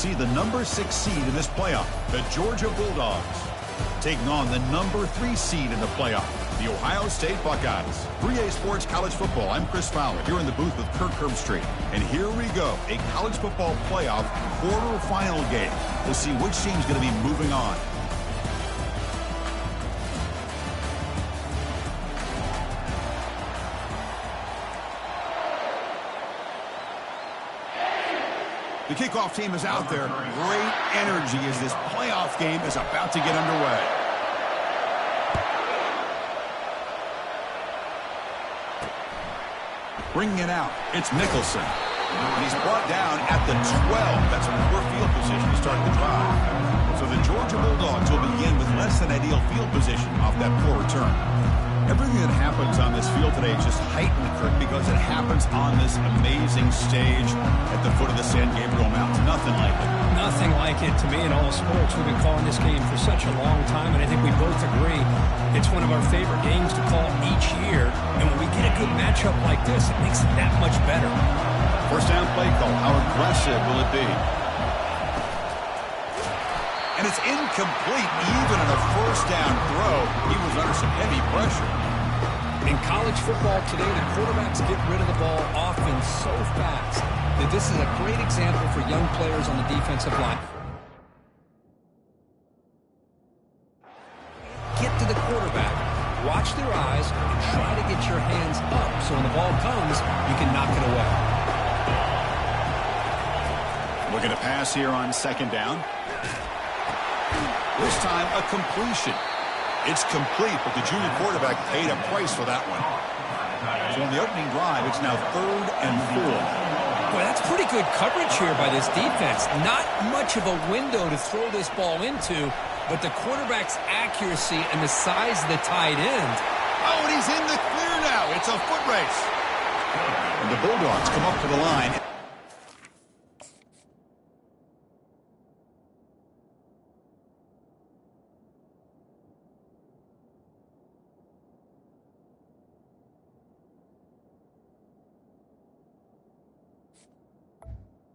see the number 6 seed in this playoff, the Georgia Bulldogs, taking on the number 3 seed in the playoff, the Ohio State Buckeyes. 3A Sports College Football. I'm Chris Fowler here in the booth with Kirk Herbstreit. And here we go, a college football playoff quarterfinal game. We'll see which team's going to be moving on. The kickoff team is out there. Great energy as this playoff game is about to get underway. Bringing it out, it's Nicholson. And he's brought down at the 12. That's a poor field position to start the drive. So the Georgia Bulldogs will begin with less than ideal field position off that poor return. Everything that happens on this field today is just heightened, Kirk, because it happens on this amazing stage at the foot of the San Gabriel Mountains. Nothing like it. Nothing like it to me in all sports. We've been calling this game for such a long time, and I think we both agree it's one of our favorite games to call each year. And when we get a good matchup like this, it makes it that much better. First down play call. How aggressive will it be? And it's incomplete. Even on a first down throw, he was under some heavy pressure. In college football today, the quarterbacks get rid of the ball often so fast that this is a great example for young players on the defensive line. Get to the quarterback, watch their eyes, and try to get your hands up so when the ball comes, you can knock it away. Looking to pass here on second down. This time, a completion. It's complete, but the junior quarterback paid a price for that one. So on the opening drive, it's now 3rd and 4. Boy, that's pretty good coverage here by this defense. Not much of a window to throw this ball into, but the quarterback's accuracy and the size of the tight end. Oh, and he's in the clear now. It's a foot race. And the Bulldogs come up to the line.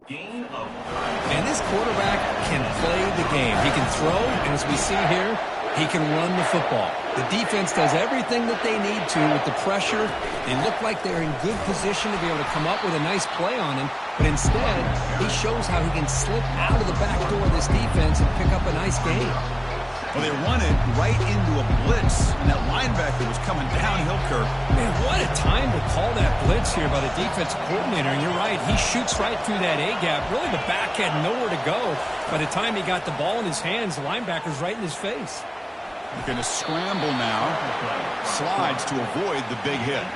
And this quarterback can play the game. He can throw, and as we see here, he can run the football. The defense does everything that they need to with the pressure. They look like they're in good position to be able to come up with a nice play on him, but instead, he shows how he can slip out of the back door of this defense and pick up a nice gain. Well, they run it right into a blitz, and that linebacker was coming downhill, Kirk. Man, what a time to call that blitz here by the defensive coordinator. And you're right, he shoots right through that A-gap. Really, the back had nowhere to go. By the time he got the ball in his hands, the linebacker's right in his face. They're going to scramble now. Slides to avoid the big hit.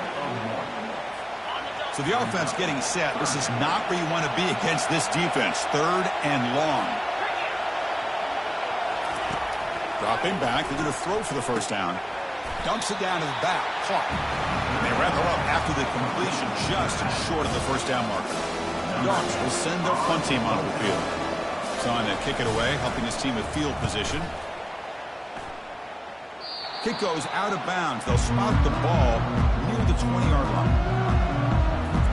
So the offense getting set. This is not where you want to be against this defense. 3rd and long. Dropping back. They're going to throw for the first down. Dumps it down to the back. Caught. And they wrap it up after the completion just short of the first down marker. Dogs will send their punt team onto the field. Trying to kick it away, helping his team with field position. Kick goes out of bounds. They'll spot the ball near the 20-yard line.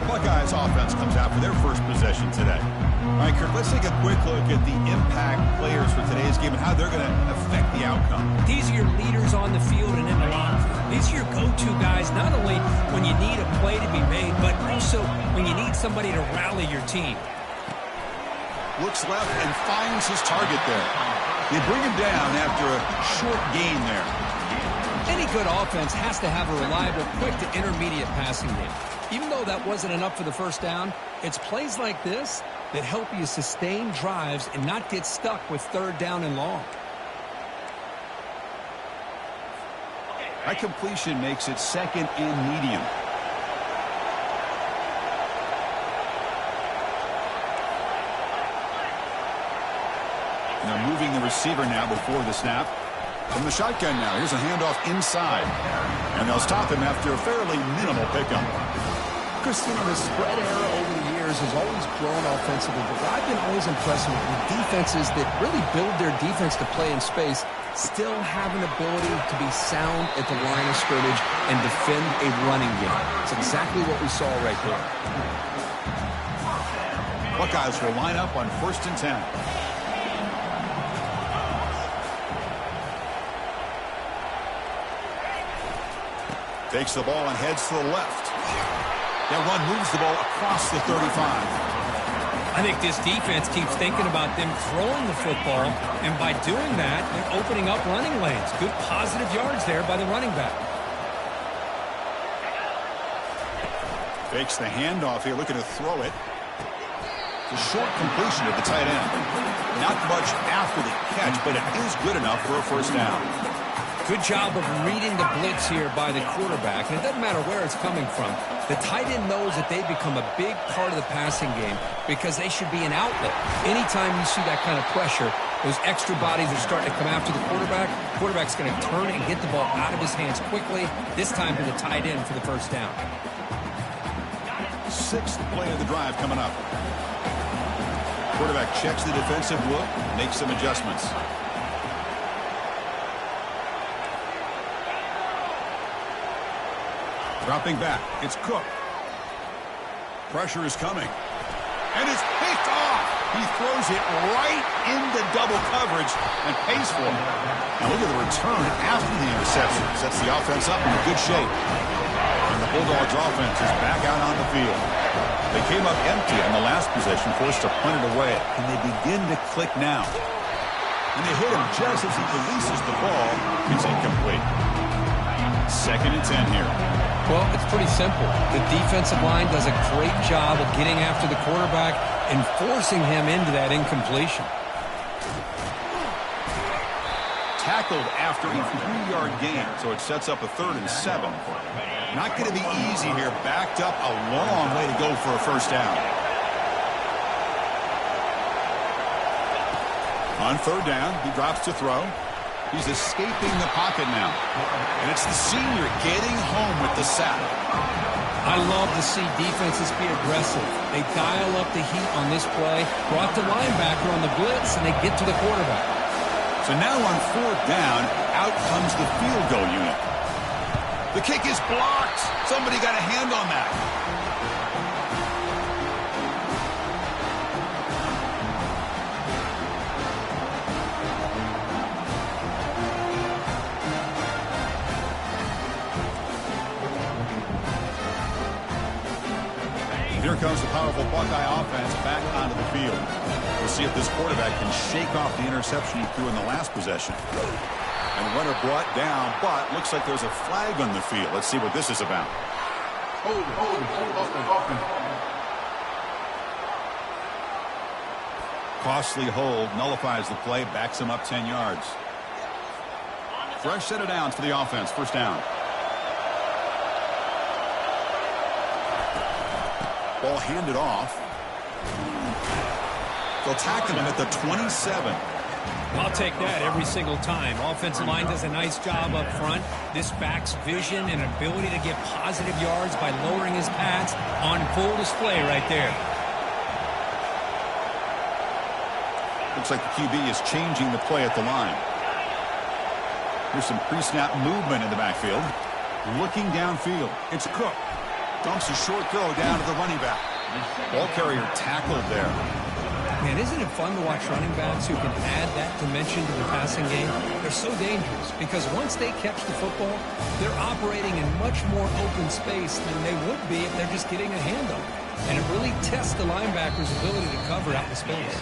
The Buckeyes offense comes out for their first possession today. All right, Kirk, let's take a quick look at the impact players for today's game and how they're going to affect the outcome. These are your leaders on the field and in the locker room. These are your go-to guys, not only when you need a play to be made, but also when you need somebody to rally your team. Looks left and finds his target there. They bring him down after a short gain there. Any good offense has to have a reliable, quick to intermediate passing game. Even though that wasn't enough for the first down, it's plays like this that help you sustain drives and not get stuck with 3rd down and long. That completion makes it 2nd and medium. And they're moving the receiver now before the snap. From the shotgun now, here's a handoff inside. And they'll stop him after a fairly minimal pickup. Christina, the spread era over the years has always grown offensively, but I've been always impressed with defenses that really build their defense to play in space, still have an ability to be sound at the line of scrimmage and defend a running game. It's exactly what we saw right there. Buckeyes will line up on 1st and 10. Takes the ball and heads to the left. That run moves the ball across the 35. I think this defense keeps thinking about them throwing the football, and by doing that, they're opening up running lanes. Good positive yards there by the running back. Fakes the handoff here, looking to throw it. It's a short completion of the tight end. Not much after the catch, but it is good enough for a first down. Good job of reading the blitz here by the quarterback, and it doesn't matter where it's coming from. The tight end knows that they've become a big part of the passing game because they should be an outlet. Anytime you see that kind of pressure, those extra bodies are starting to come after the quarterback. Quarterback's going to turn and get the ball out of his hands quickly, this time to the tight end for the first down. 6th play of the drive coming up. Quarterback checks the defensive look, makes some adjustments. Dropping back, it's Cook. Pressure is coming. And it's picked off. He throws it right into double coverage and pays for it. Now look at the return after the interception. Sets the offense up in good shape. And the Bulldogs offense is back out on the field. They came up empty on the last possession, forced to punt it away. And they begin to click now. And they hit him just as he releases the ball. It's incomplete. 2nd and 10 here. Well, it's pretty simple. The defensive line does a great job of getting after the quarterback and forcing him into that incompletion. Tackled after a 3-yard gain, so it sets up a 3rd and 7. Not going to be easy here. Backed up a long way to go for a first down. On 3rd down, he drops to throw. He's escaping the pocket now. And it's the senior getting home with the sack. I love to see defenses be aggressive. They dial up the heat on this play, brought the linebacker on the blitz, and they get to the quarterback. So now on 4th down, out comes the field goal unit. The kick is blocked. Somebody got a hand on that. Here comes the powerful Buckeye offense back onto the field. We'll see if this quarterback can shake off the interception he threw in the last possession. And the runner brought down, but looks like there's a flag on the field. Let's see what this is about. Costly hold, nullifies the play, backs him up 10 yards. Fresh set of downs for the offense, first down. Ball handed off. They'll tackle him at the 27. I'll take that every single time. Offensive line does a nice job up front. This back's vision and ability to get positive yards by lowering his pads on full display right there. Looks like the QB is changing the play at the line. Here's some pre-snap movement in the backfield. Looking downfield. It's Cook. Dumps a short throw down to the running back. Ball carrier tackled there. Man, isn't it fun to watch running backs who can add that dimension to the passing game? They're so dangerous because once they catch the football, they're operating in much more open space than they would be if they're just getting a hand on it. And it really tests the linebacker's ability to cover out the space.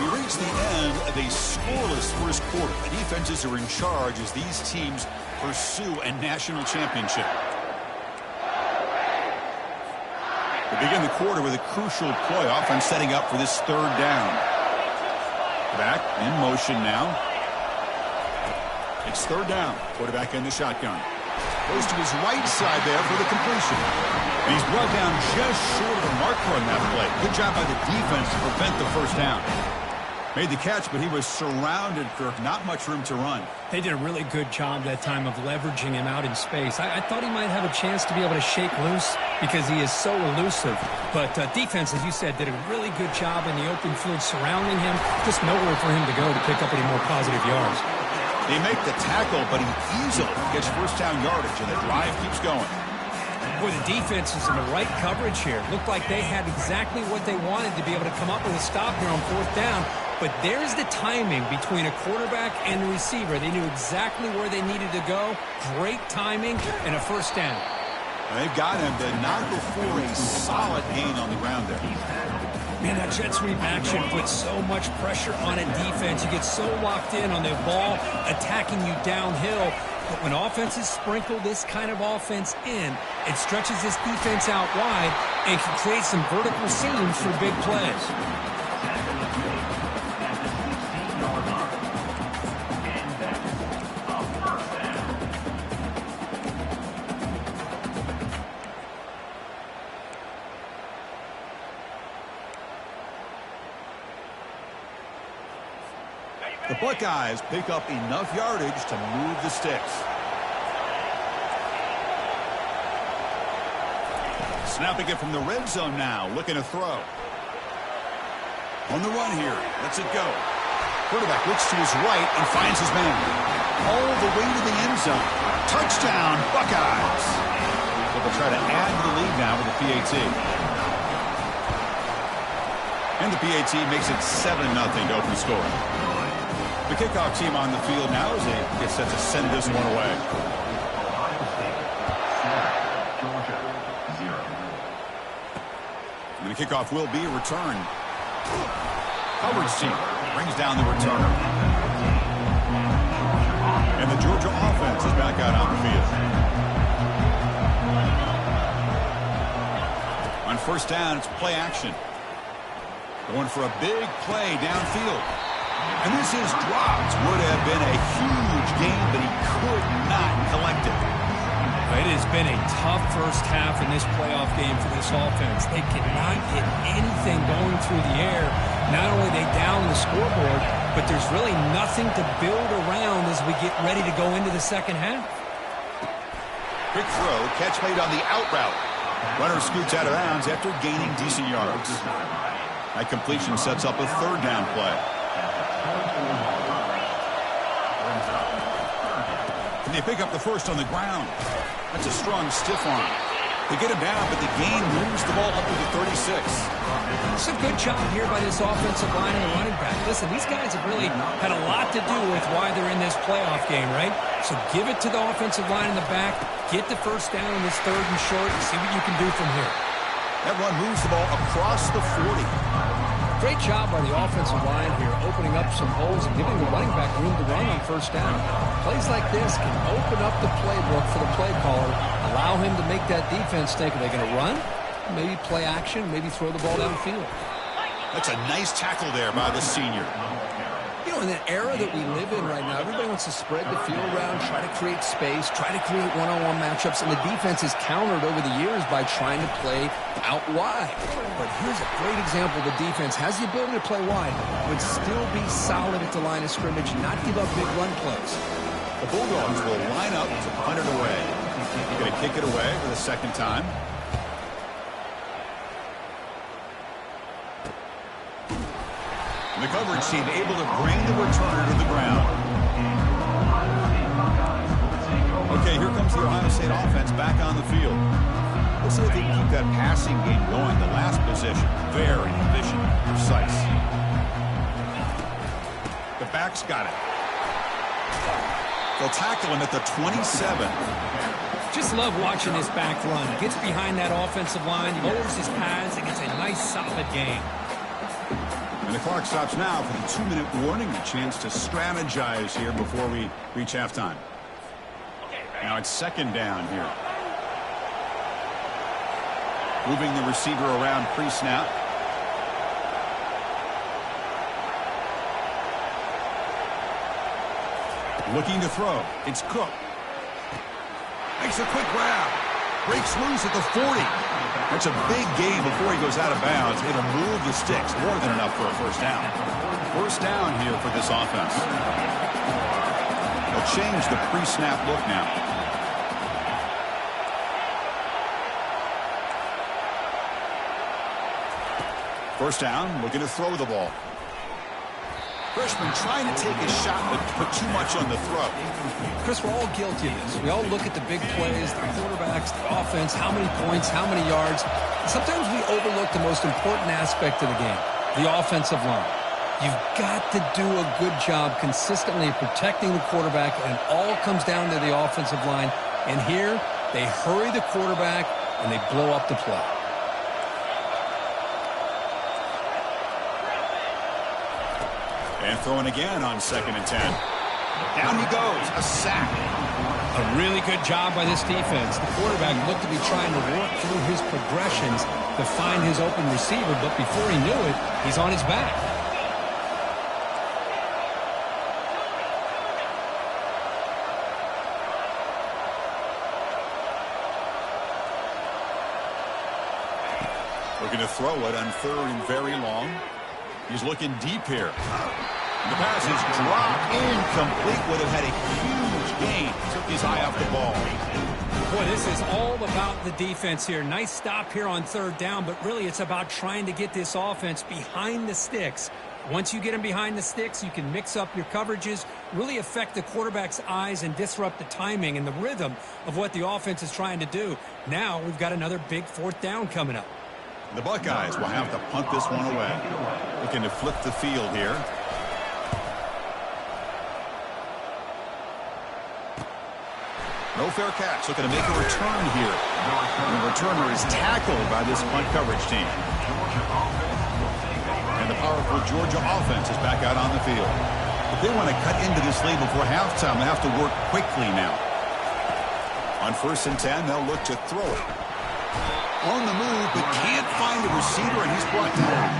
We reach the end of a scoreless first quarter. The defenses are in charge as these teams pursue a national championship. We begin the quarter with a crucial play. Offense setting up for this 3rd down. Back in motion now. It's 3rd down. Quarterback in the shotgun. Goes to his right side there for the completion. And he's brought down just short of the marker on that play. Good job by the defense to prevent the first down. Made the catch, but he was surrounded, Kirk. Not much room to run. They did a really good job that time of leveraging him out in space. I thought he might have a chance to be able to shake loose because he is so elusive. But defense, as you said, did a really good job in the open field surrounding him. Just nowhere for him to go to pick up any more positive yards. They make the tackle, but he easily gets first down yardage, and the drive keeps going. Boy, the defense is in the right coverage here. Looked like they had exactly what they wanted to be able to come up with a stop here on fourth down. But there's the timing between a quarterback and the receiver. They knew exactly where they needed to go. Great timing and a first down. They've got him to knock for a solid gain on the ground there. Man, that jet sweep action puts so much pressure on a defense. You get so locked in on the ball attacking you downhill. But when offenses sprinkle this kind of offense in, it stretches this defense out wide and can create some vertical seams for big plays. The Buckeyes pick up enough yardage to move the sticks. Snapping it from the red zone now, looking to throw. On the run here, lets it go. Quarterback looks to his right and finds his man. All the way to the end zone. Touchdown, Buckeyes. So they'll try to add to the lead now with the PAT. And the PAT makes it 7-0 to open the score. The kickoff team on the field now as they get set to send this one away. And the kickoff will be returned. Coverage team brings down the returner. And the Georgia offense is back out on the field. On first down, it's play action. Going for a big play downfield. And this is dropped. Would have been a huge gain, but he could not collect it. It has been a tough first half in this playoff game for this offense. They cannot get anything going through the air. Not only are they down the scoreboard, but there's really nothing to build around as we get ready to go into the second half. Quick throw, catch made on the out route. Runner scoots out of bounds after gaining decent yards. That completion sets up a third down play. And they pick up the first on the ground. That's a strong stiff arm. They get him down, but the gain moves the ball up to the 36. It's a good job here by this offensive line and the running back. Listen, these guys have really had a lot to do with why they're in this playoff game, right? So give it to the offensive line in the back, get the first down in this third and short, and see what you can do from here. That run moves the ball across the 40. Great job by the offensive line here, opening up some holes and giving the running back room to run on first down. Plays like this can open up the playbook for the play caller, allow him to make that defense think, are they going to run? Maybe play action, maybe throw the ball downfield. That's a nice tackle there by the senior. You know, in the era that we live in right now, everybody wants to spread the field around, try to create space, try to create one-on-one matchups, and the defense has countered over the years by trying to play out wide. But here's a great example. The defense has the ability to play wide, but still be solid at the line of scrimmage, not give up big run plays. The Bulldogs will line up to punt it away. They're going to kick it away for the second time. And the coverage team able to bring the returner to the ground. Okay, here comes the Ohio State offense back on the field. We'll see if they can keep that passing game going. The last possession, very efficient, precise. The back's got it. They'll tackle him at the 27. Just love watching this back run. Gets behind that offensive line, lowers his pads, and gets a nice solid gain. And the clock stops now for the 2-minute warning. A chance to strategize here before we reach halftime. Now it's second down here. Moving the receiver around pre-snap. Looking to throw. It's Cook. Makes a quick grab. Breaks loose at the 40. That's a big gain before he goes out of bounds. It'll move the sticks. More than enough for a first down. First down here for this offense. They'll change the pre-snap look now. First down, looking to throw the ball. Freshman trying to take a shot but put too much on the throw. Chris, we're all guilty of this. We all look at the big plays, the quarterbacks, the offense, how many points, how many yards. Sometimes we overlook the most important aspect of the game, the offensive line. You've got to do a good job consistently protecting the quarterback, and it all comes down to the offensive line. And here, they hurry the quarterback, and they blow up the play. And throwing again on 2nd and 10. Down he goes, a sack. A really good job by this defense. The quarterback looked to be trying to work through his progressions to find his open receiver, but before he knew it, he's on his back. Looking to throw it on 3rd and very long. He's looking deep here. The pass is dropped incomplete. Would have had a huge gain. Took his eye off the ball. Boy, this is all about the defense here. Nice stop here on 3rd down, but really it's about trying to get this offense behind the sticks. Once you get them behind the sticks, you can mix up your coverages, really affect the quarterback's eyes and disrupt the timing and the rhythm of what the offense is trying to do. Now we've got another big 4th down coming up. The Buckeyes will have to punt this one away. Looking to flip the field here. No fair catch. Looking to make a return here. And the returner is tackled by this punt coverage team. And the powerful Georgia offense is back out on the field. If they want to cut into this lead before halftime, they have to work quickly now. On 1st and 10, they'll look to throw it. On the move, but can't find a receiver, and he's brought down.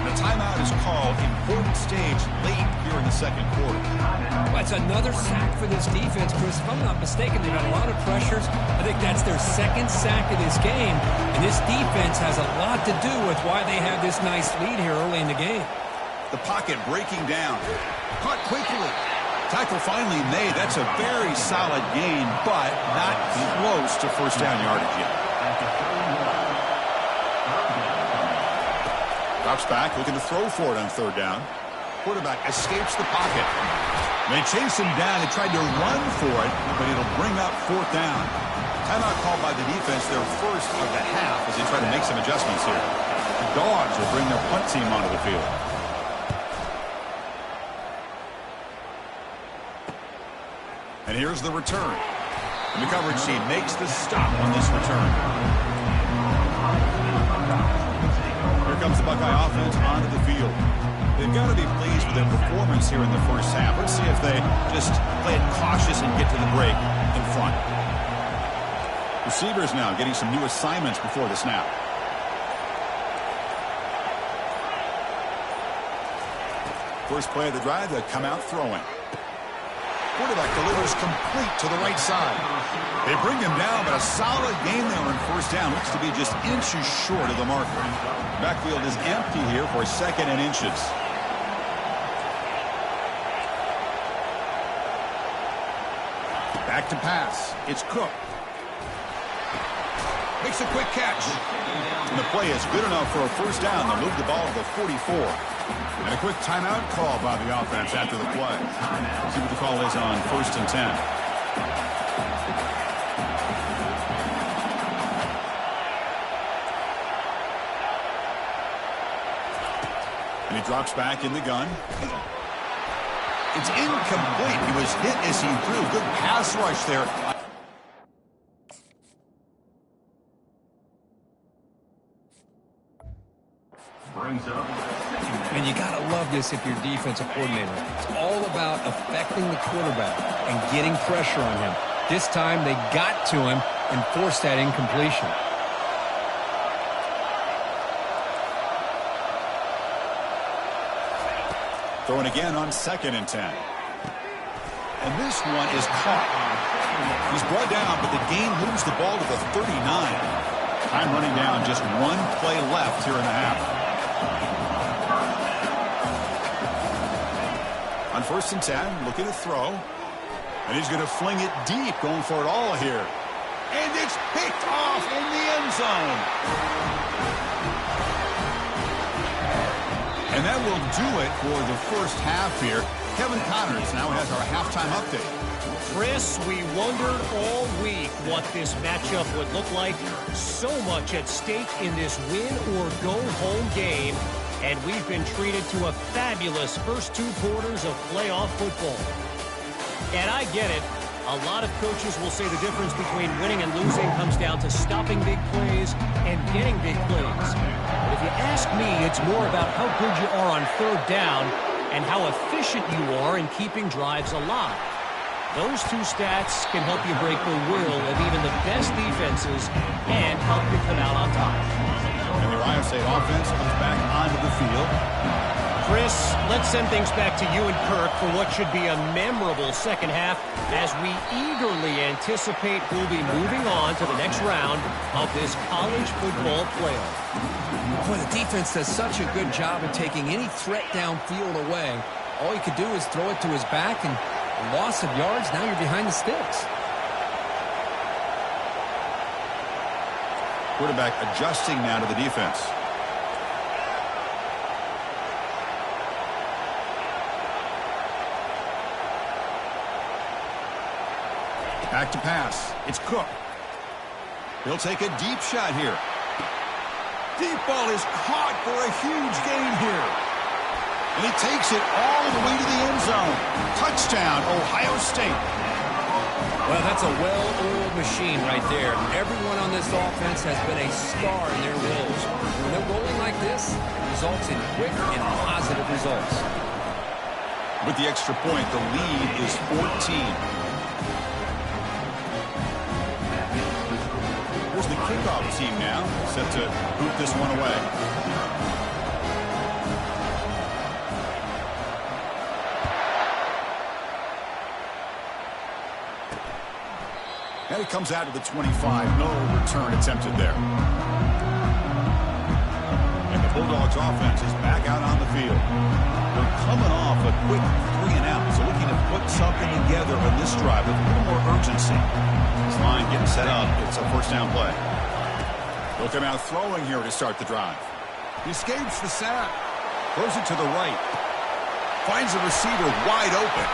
The timeout is called. Important stage late here in the 2nd quarter. That's another sack for this defense, Chris. If I'm not mistaken, they've had a lot of pressures. I think that's their 2nd sack of this game, and this defense has a lot to do with why they have this nice lead here early in the game. The pocket breaking down. Caught quickly. Tackle finally made. That's a very solid gain, but not close to 1st down yardage yet. Drops back, looking to throw for it on 3rd down. Quarterback escapes the pocket. They chase him down. They tried to run for it, but it'll bring up 4th down. Timeout called by the defense, their first of the half, as they try to make some adjustments here. The Dogs will bring their punt team onto the field. And here's the return. And the coverage team makes the stop on this return. Here comes the Buckeye offense onto the field. They've got to be pleased with their performance here in the 1st half. Let's see if they just play it cautious and get to the break in front. Receivers now getting some new assignments before the snap. First play of the drive, they come out throwing. Quarterback delivers complete to the right side. They bring him down, but a solid game there on 1st down. Looks to be just inches short of the marker. Backfield is empty here for 2nd and inches. Back to pass. It's Cook. Makes a quick catch. And the play is good enough for a 1st down. They'll move the ball to the 44. And a quick timeout call by the offense after the play. Let's see what the call is on 1st and 10. And he drops back in the gun. It's incomplete. He was hit as he threw. Good pass rush there. And you got to love this if you're a defensive coordinator. It's all about affecting the quarterback and getting pressure on him. This time they got to him and forced that incompletion. Throwing again on 2nd and 10. And this one is caught. He's brought down, but the game moves the ball to the 39. Time running down, just one play left here in the half. On 1st and 10, looking to throw. And he's going to fling it deep, going for it all here. And it's picked off in the end zone. And that will do it for the first half here. Kevin Connors now has our halftime update. Chris, we wondered all week what this matchup would look like. So much at stake in this win-or-go-home game. And we've been treated to a fabulous first 2 quarters of playoff football. And I get it. A lot of coaches will say the difference between winning and losing comes down to stopping big plays and getting big plays. But if you ask me, it's more about how good you are on third down and how efficient you are in keeping drives alive. Those 2 stats can help you break the will of even the best defenses and help you come out on top. And the Ohio State offense comes back onto the field. Chris, let's send things back to you and Kirk for what should be a memorable second half as we eagerly anticipate we'll be moving on to the next round of this college football playoff. Boy, the defense does such a good job of taking any threat downfield away. All you could do is throw it to his back, and loss of yards, now you're behind the sticks. Quarterback adjusting now to the defense. Back to pass. It's Cook. He'll take a deep shot here. Deep ball is caught for a huge gain here. And he takes it all the way to the end zone. Touchdown, Ohio State. Well, that's a well-oiled machine right there. Everyone on this offense has been a star in their roles. When they're rolling like this, it results in quick and positive results. With the extra point, the lead is 14. Here's the kickoff team now, set to boot this one away. And it comes out to the 25. No return attempted there. And the Bulldogs offense is back out on the field. They're coming off a quick 3 and out, so looking to put something together on this drive with a little more urgency. This line getting set up. It's a first down play. They'll come out throwing here to start the drive. He escapes the sack. Throws it to the right. Finds a receiver wide open.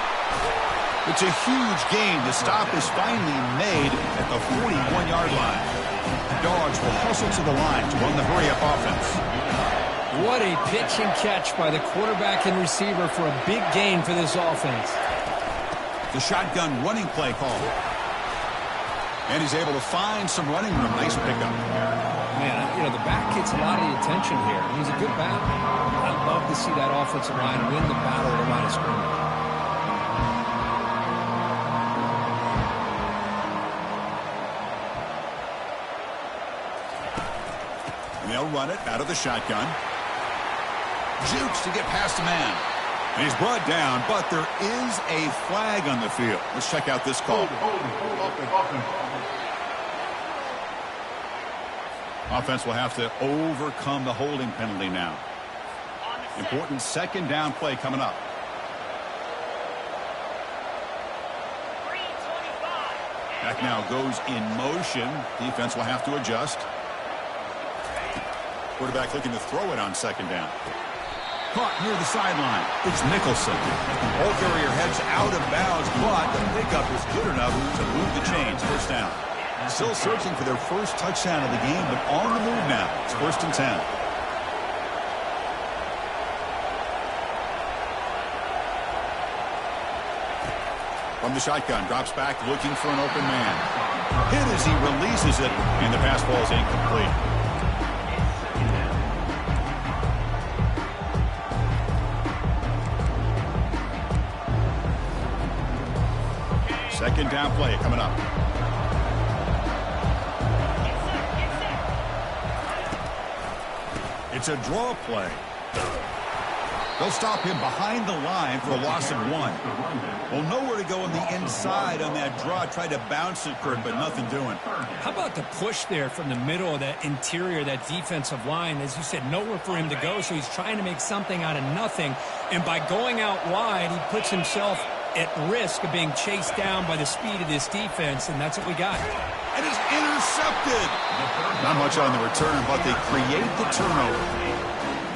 It's a huge gain. The stop is finally made at the 41-yard line. Dogs will hustle to the line to run the hurry-up offense. What a pitch and catch by the quarterback and receiver for a big gain for this offense. The shotgun running play call. And he's able to find some running room. Nice pickup. Man, you know, the back gets a lot of the attention here. He's a good back. I'd love to see that offensive line win the battle at the line of scrimmage. And they'll run it out of the shotgun. Jukes to get past a man. And he's brought down, but there is a flag on the field. Let's check out this call. Offense will have to overcome the holding penalty now. Important second down play coming up. Back now goes in motion. Defense will have to adjust. Quarterback looking to throw it on second down. Caught near the sideline. It's Nicholson. Ball carrier heads out of bounds, but the pickup is good enough to move the chains. First down. Still searching for their first touchdown of the game, but on the move now. It's 1st and 10. From the shotgun, drops back looking for an open man. Hit as he releases it, and the pass ball is incomplete. Second down play coming up. It's a draw play. They'll stop him behind the line for a loss of 1. Well, nowhere to go on the inside on that draw. Tried to bounce it, Kurt, but nothing doing. How about the push there from the middle of that interior, that defensive line? As you said, nowhere for him to go, so he's trying to make something out of nothing. And by going out wide, he puts himself at risk of being chased down by the speed of this defense, and that's what we got. And it's intercepted. Not much on the return, but they create the turnover.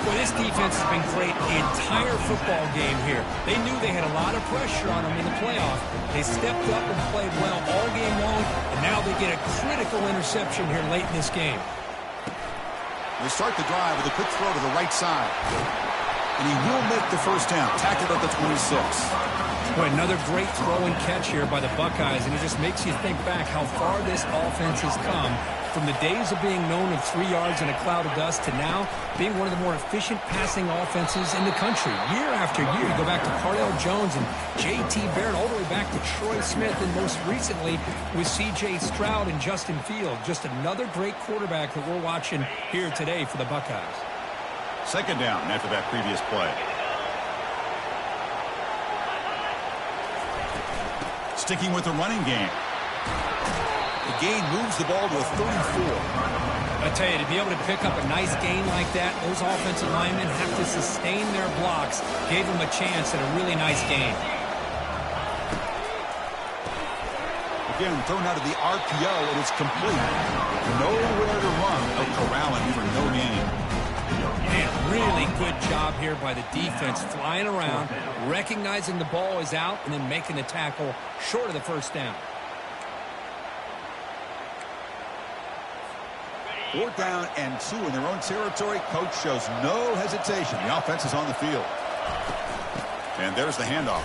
Well, this defense has been great the entire football game here. They knew they had a lot of pressure on them in the playoff. They stepped up and played well all game long, and now they get a critical interception here late in this game. They start the drive with a quick throw to the right side. And he will make the first down. Tackled at the 26. Boy, another great throw and catch here by the Buckeyes, and it just makes you think back how far this offense has come from the days of being known of 3 yards in a cloud of dust to now being one of the more efficient passing offenses in the country. Year after year, you go back to Cardell Jones and J.T. Barrett, all the way back to Troy Smith, and most recently with C.J. Stroud and Justin Fields. Just another great quarterback that we're watching here today for the Buckeyes. Second down after that previous play. Sticking with the running game. The gain moves the ball to a 34. I tell you, to be able to pick up a nice gain like that, those offensive linemen have to sustain their blocks. Gave them a chance at a really nice gain. Again, thrown out of the RPO, and it's complete. Nowhere to run. No corralling for no gain. Man, really good job here by the defense, flying around, recognizing the ball is out, and then making the tackle short of the first down. 4th down and 2 in their own territory. Coach shows no hesitation. The offense is on the field. And there's the handoff.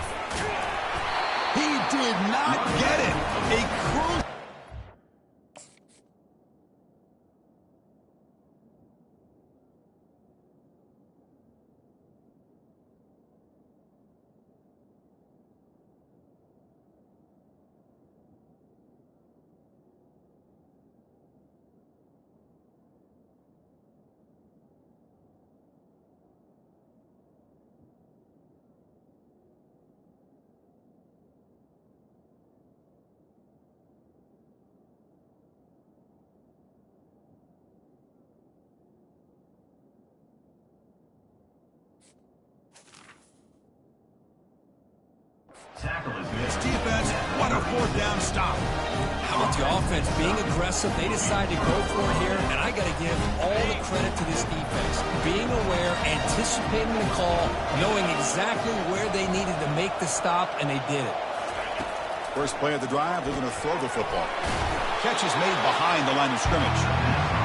He did not get it. A crucial. This defense, what a 4th down stop. How about the offense being aggressive? They decided to go for it here, and I got to give all the credit to this defense. Being aware, anticipating the call, knowing exactly where they needed to make the stop, and they did it. First play of the drive, they're going to throw the football. Catch is made behind the line of scrimmage.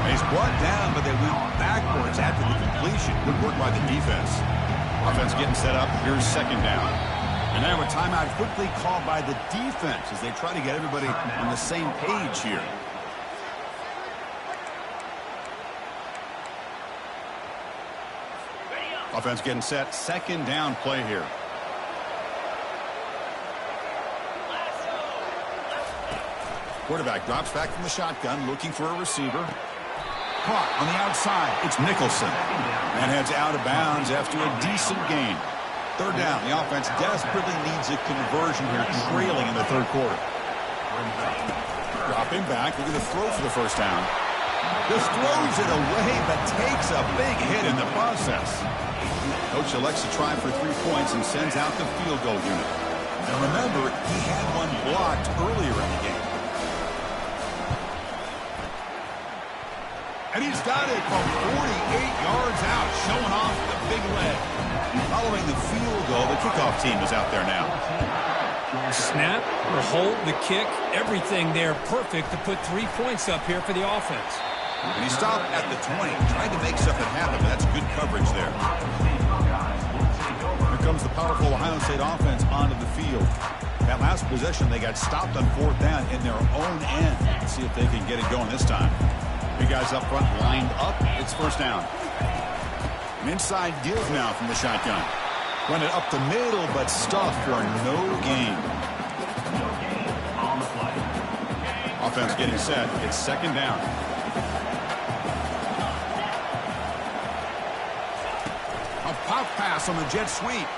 He's brought down, but they went backwards after the completion. Good work by the defense. Offense getting set up. Here's second down. And now a timeout quickly called by the defense as they try to get everybody on the same page here. Offense getting set. Second down play here. Quarterback drops back from the shotgun, looking for a receiver. Caught on the outside. It's Nicholson. And heads out of bounds after a decent gain. Third down. The offense desperately needs a conversion here, trailing in the third quarter. Dropping back. They're going to throw for the first down. Just throws it away, but takes a big hit in the process. Coach elects to try for 3 points and sends out the field goal unit. And remember, he had one blocked earlier in the game. And he's got it from 48 yards out, showing off the big leg. Following the field goal, the kickoff team is out there now. Snap, the hold, the kick, everything there perfect to put 3 points up here for the offense. And he stopped at the 20, tried to make something happen, but that's good coverage there. Here comes the powerful Ohio State offense onto the field. That last possession, they got stopped on 4th down in their own end. Let's see if they can get it going this time. Big guys up front lined up. It's first down. An inside deals now from the shotgun. Run it up the middle, but stuffed for no gain. Offense getting set. It's second down. A pop pass on the jet sweep.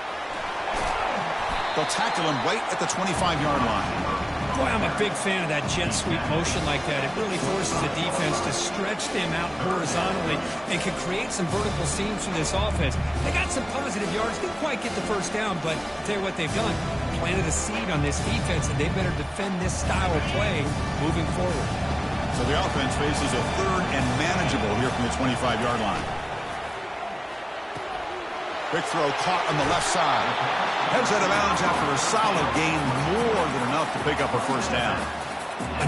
They'll tackle him right at the 25-yard line. Boy, I'm a big fan of that jet sweep motion like that. It really forces the defense to stretch them out horizontally and can create some vertical seams for this offense. They got some positive yards. Didn't quite get the first down, but I'll tell you what they've done. Planted a seed on this defense, and they better defend this style of play moving forward. So the offense faces a third and manageable here from the 25-yard line. Quick throw caught on the left side. Heads out of bounds after a solid gain, more than enough to pick up a first down.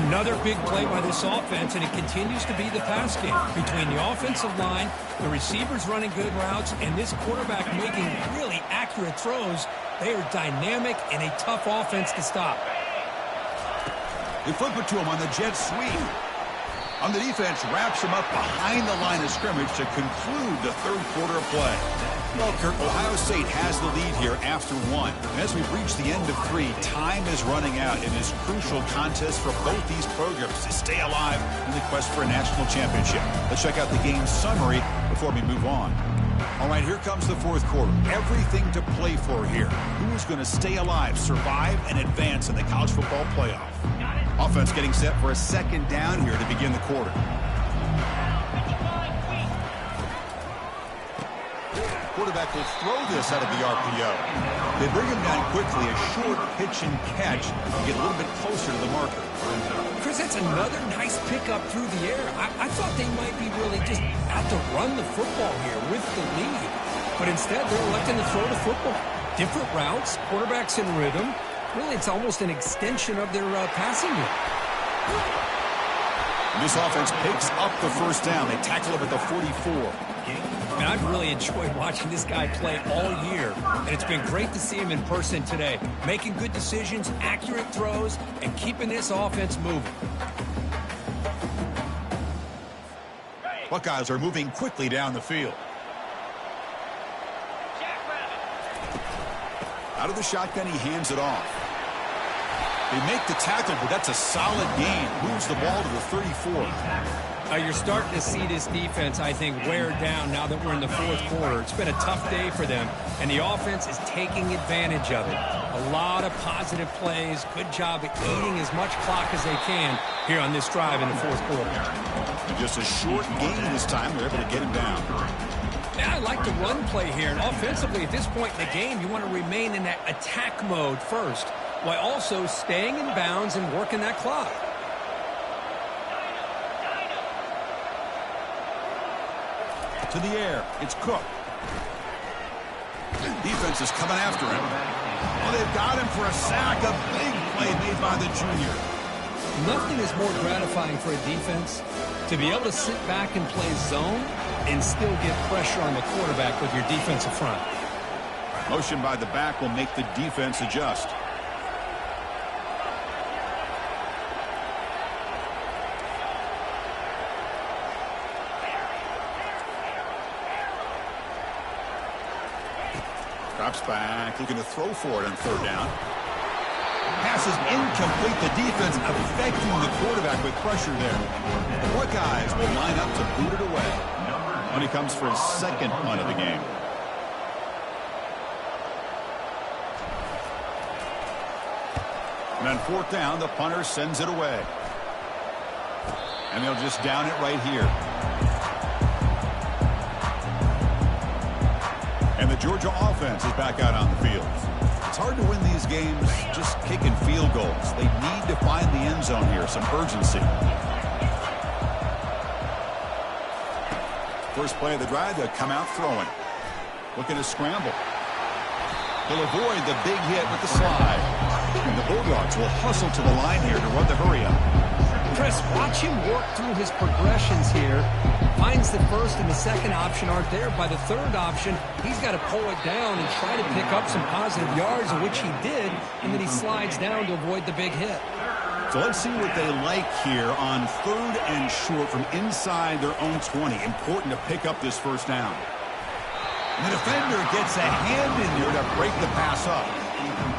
Another big play by this offense, and it continues to be the pass game. Between the offensive line, the receivers running good routes, and this quarterback making really accurate throws, they are dynamic and a tough offense to stop. They flip it to him on the jet sweep. On the defense, wraps him up behind the line of scrimmage to conclude the third quarter of play. Well, Kirk, Ohio State has the lead here after one. And as we've reached the end of three, time is running out in this crucial contest for both these programs to stay alive in the quest for a national championship. Let's check out the game summary before we move on. All right, here comes the fourth quarter. Everything to play for here. Who is going to stay alive, survive, and advance in the college football playoff? Offense getting set for a second down here to begin the quarter. Quarterback will throw this out of the RPO. They bring him down quickly, a short pitch and catch to get a little bit closer to the marker. Chris, that's another nice pickup through the air. I thought they might be really just out to run the football here with the lead. But instead, they're electing to throw the football. Different routes, quarterbacks in rhythm. Really, it's almost an extension of their passing game. This offense picks up the first down. They tackle him at the 44. And I've really enjoyed watching this guy play all year, and it's been great to see him in person today, making good decisions, accurate throws, and keeping this offense moving. Buckeyes are moving quickly down the field. Out of the shotgun, he hands it off. They make the tackle, but that's a solid gain. Moves the ball to the 34. You're starting to see this defense, I think, wear down now that we're in the fourth quarter. It's been a tough day for them, and the offense is taking advantage of it. A lot of positive plays. Good job at eating as much clock as they can here on this drive in the fourth quarter. And just a short gain this time. They're able to get him down. Yeah, I like the run play here. And offensively, at this point in the game, you want to remain in that attack mode first, while also staying in bounds and working that clock. To the air, it's Cook. Defense is coming after him. Well, they've got him for a sack. A big play made by the junior. Nothing is more gratifying for a defense to be able to sit back and play zone and still get pressure on the quarterback with your defensive front. Motion by the back will make the defense adjust. Drops back, looking to throw for it on third down. Pass is incomplete. The defense affecting the quarterback with pressure there. The Buckeyes will line up to boot it away when he comes for his second punt of the game. And on fourth down, the punter sends it away. And they'll just down it right here. And the Georgia offense is back out on the field. It's hard to win these games just kicking field goals. They need to find the end zone here, some urgency. First play of the drive, they'll come out throwing. Looking to scramble. He'll avoid the big hit with the slide. And the Bulldogs will hustle to the line here to run the hurry up. Chris, watch him work through his progressions here. Finds the first and the second option aren't there. By the third option, he's got to pull it down and try to pick up some positive yards, which he did, and then he slides down to avoid the big hit. So let's see what they like here on third and short from inside their own 20. Important to pick up this first down. And the defender gets a hand in there to break the pass up.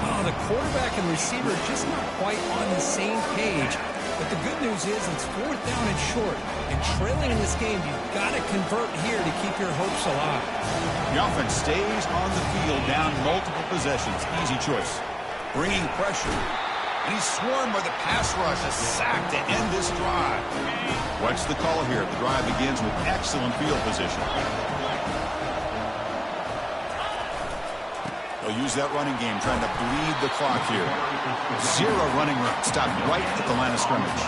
Oh, the quarterback and receiver just not quite on the same page. But the good news is it's fourth down and short. And trailing in this game, you've got to convert here to keep your hopes alive. The offense stays on the field down multiple possessions. Easy choice. Bringing pressure. And he's swarmed by the pass rush. A sack to end this drive. Watch the call here. The drive begins with excellent field position. They'll use that running game, trying to bleed the clock here. Zero running room. Stopped right at the line of scrimmage.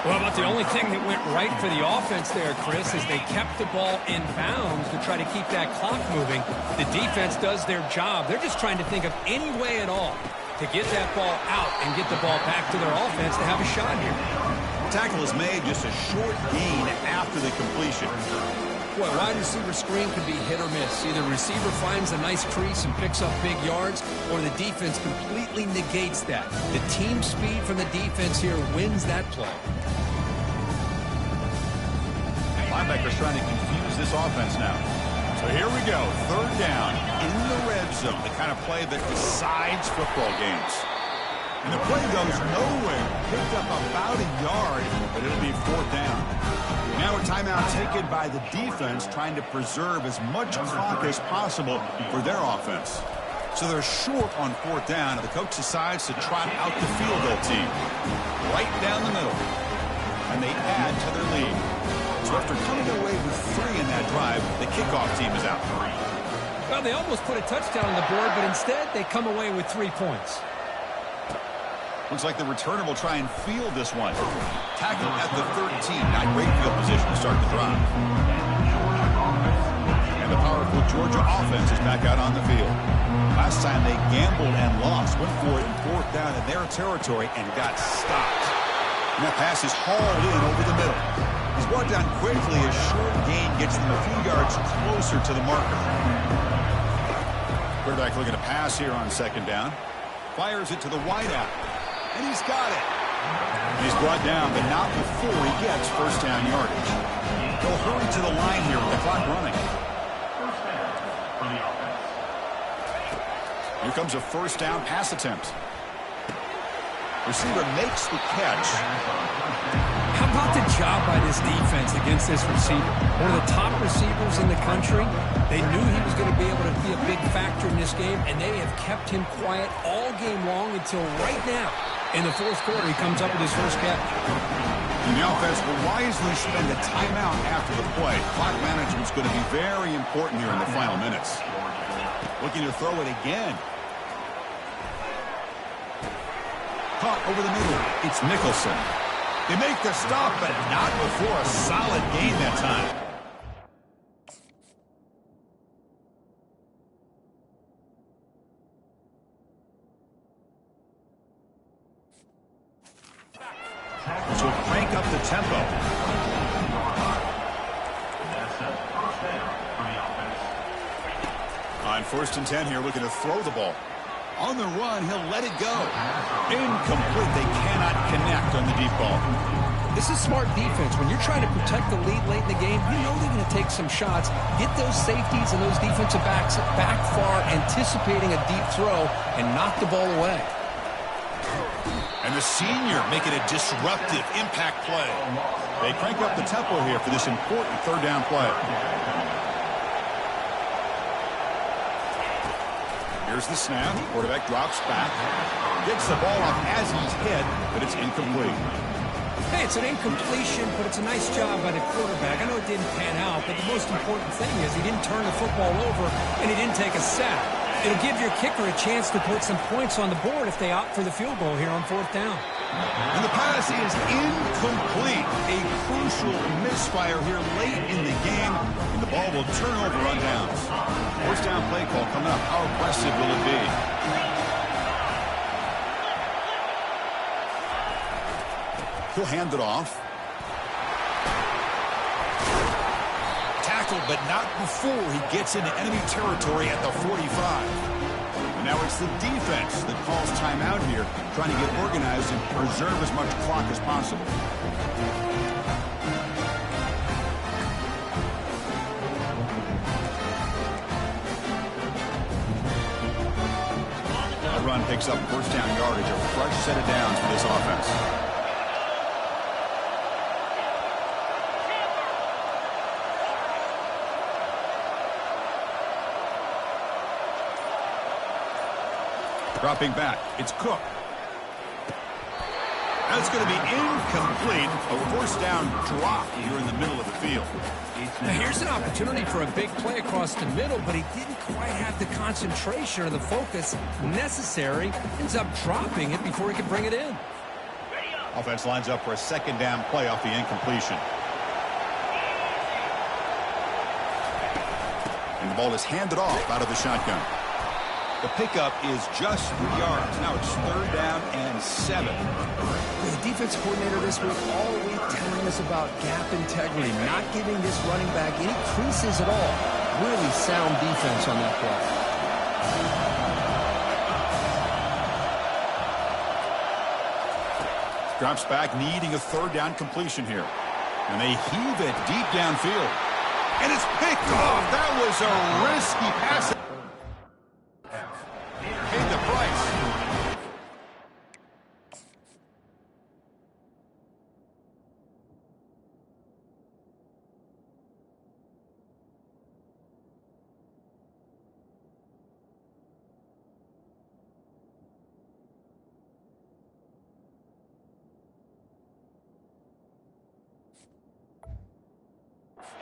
Well, about the only thing that went right for the offense there, Chris, is they kept the ball in bounds to try to keep that clock moving. The defense does their job. They're just trying to think of any way at all to get that ball out and get the ball back to their offense to have a shot here. The tackle is made, just a short gain after the completion. Boy, wide receiver screen can be hit or miss. Either the receiver finds a nice crease and picks up big yards, or the defense completely negates that. The team speed from the defense here wins that play. Linebackers trying to confuse this offense now. So here we go, third down in the red zone, the kind of play that decides football games. And the play goes nowhere, picked up about a yard, but it'll be fourth down. Now a timeout taken by the defense, trying to preserve as much clock as possible for their offense. So they're short on fourth down, and the coach decides to trot out the field goal team. Right down the middle. And they add to their lead. So after coming away with 3 in that drive, the kickoff team is out. Well, they almost put a touchdown on the board, but instead they come away with 3 points. Looks like the returner will try and field this one. Tackle at the 13. Not great field position to start the drive. And the powerful Georgia offense is back out on the field. Last time they gambled and lost. Went for it in fourth down in their territory and got stopped. And that pass is hauled in over the middle. He's brought down quickly. A short gain gets them a few yards closer to the marker. Quarterback looking to pass here on second down. Fires it to the wideout. And he's got it. He's brought down, but not before he gets first down yardage. They'll hurry to the line here with the clock running. Here comes a first down pass attempt. Receiver makes the catch. How about the job by this defense against this receiver? One of the top receivers in the country. They knew he was going to be able to be a big factor in this game, and they have kept him quiet all game long until right now. In the fourth quarter, he comes up with his first catch. And the offense will wisely spend a timeout after the play. Clock management is going to be very important here in the final minutes. Looking to throw it again. Caught over the middle. It's Nicholson. They make the stop, but not before a solid gain that time. Which will crank up the tempo. On first and 10 here, looking to throw the ball. On the run, he'll let it go. Incomplete. They cannot connect on the deep ball. This is smart defense. When you're trying to protect the lead late in the game, you know they're going to take some shots, get those safeties and those defensive backs back far, anticipating a deep throw, and knock the ball away. And the senior making a disruptive impact play. They crank up the tempo here for this important third down play. Here's the snap. Quarterback drops back. Gets the ball off as he's hit, but it's incomplete. Hey, it's an incompletion, but it's a nice job by the quarterback. I know it didn't pan out, but the most important thing is he didn't turn the football over and he didn't take a sack. It'll give your kicker a chance to put some points on the board if they opt for the field goal here on fourth down. And the pass is incomplete. A crucial misfire here late in the game, and the ball will turn over on downs. First down play call coming up. How aggressive will it be? He'll hand it off. Tackled, but not before he gets into enemy territory at the 45. And now it's the defense that calls timeout here, trying to get organized and preserve as much clock as possible. A run picks up first down yardage, a fresh set of downs for this offense. Dropping back, it's Cook. That's going to be incomplete. A first down drop here in the middle of the field. Now here's an opportunity for a big play across the middle, but he didn't quite have the concentration or the focus necessary. Ends up dropping it before he could bring it in. Offense lines up for a second down play off the incompletion. And the ball is handed off out of the shotgun. The pickup is just 3 yards. Now it's 3rd down and 7. The defense coordinator this week all week telling us about gap integrity, not giving this running back any creases at all. Really sound defense on that play. Drops back, needing a 3rd down completion here. And they heave it deep downfield. And it's picked off. That was a risky pass. Paid the price.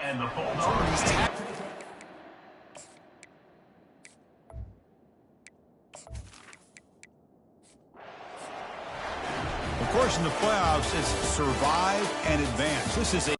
And the Bulldogs. Of course, in the playoffs, it's survive and advance. This is a